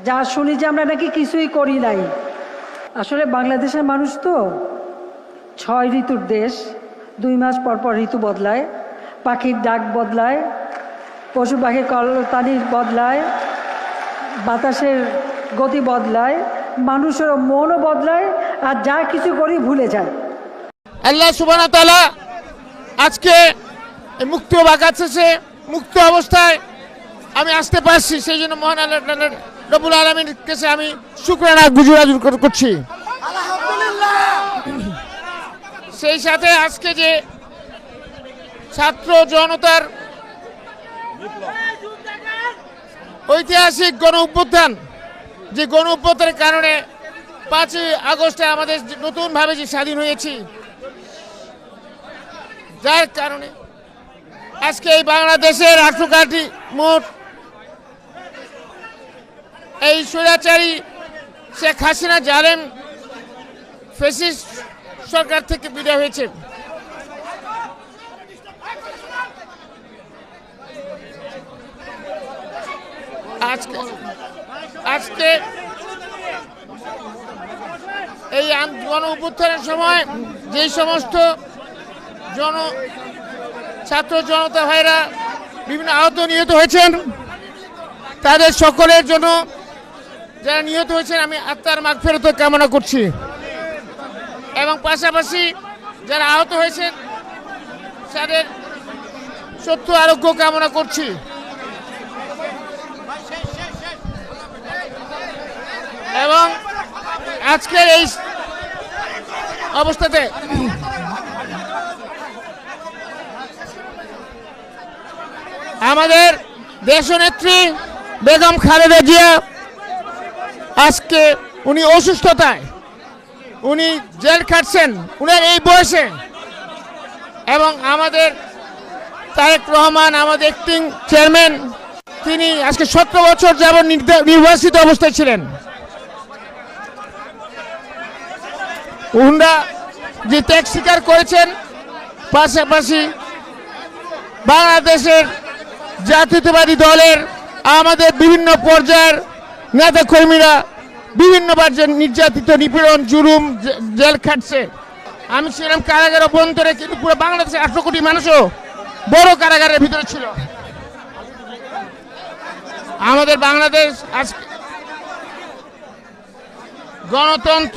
যা শুনি যে আমরা নাকি কিছুই করি নাই। আসলে বাংলাদেশের মানুষ তো 6 ঋতুর দেশ, 2 মাস পর পর ঋতু বদলায়, পাখির ডাক বদলায়, পশু পাখির কলতানি বদলায়, বাতাসের গতি বদলায়, মানুষের মনও বদলায়, আর যা কিছু করি ভুলে যায়। আল্লাহ সুবহানাহু ওয়া তাআলা আজকে মুক্ত বাগাচ্ছে মুক্ত অবস্থায় আমি আসতে পারছি, সেই জন্য মহান আল্লাহ রব্বুল আলামিনের কাছে আমি শুকরানা গুজার করছি। সেই সাথে আজকে যে ছাত্র জনতার ঐতিহাসিক গণ অভ্যুত্থান, যে গণ অভ্যুত্থানের কারণে 5ই আগস্টে আমাদের নতুনভাবে যে স্বাধীন হয়েছি, যার কারণে আজকে এই বাংলাদেশের 18 মোট এই স্বৈরাচারী শেখ হাসিনা জালেম ফ্যাসিস্ট সরকার থেকে বিদায় হয়েছে। আজকে এই গণ অভ্যুত্থানের সময় যে সমস্ত ছাত্র জনতা ভাইরা বিভিন্ন আহত নিহত হয়েছেন, তাদের সকলের জন্য, যারা নিহত হয়েছেন, আমি আত্মার মাগফিরাত কামনা করছি এবং পাশাপাশি যারা আহত হয়েছেন তাদের সত্য আরোগ্য কামনা করছি। এবং আজকের এই অবস্থাতে আমাদের দেশনেত্রী বেগম খালেদা জিয়া আজকে উনি অসুস্থতায় উনি জেল খাটছেন উনার এই বয়সে, এবং আমাদের তারেক রহমান আমাদের অ্যাক্টিং চেয়ারম্যান, তিনি আজকে 17 বছর যাবত নির্বাসিত অবস্থায় ছিলেন। উনারা যে ত্যাগ স্বীকার করেছেন, পাশাপাশি বাংলাদেশের জাতীয়তাবাদী দলের আমাদের বিভিন্ন পর্যায়ের নেতা কর্মীরা বিভিন্নবার যে নির্যাতিত, নিপীড়ন, জুলুম, জেল খাটছে। আমি ছিলাম কারাগার অভ্যন্তরে, কিন্তু পুরো বাংলাদেশের 18 কোটি মানুষও বড় কারাগারের ভিতরে ছিল। আমাদের বাংলাদেশ আজকে গণতন্ত্র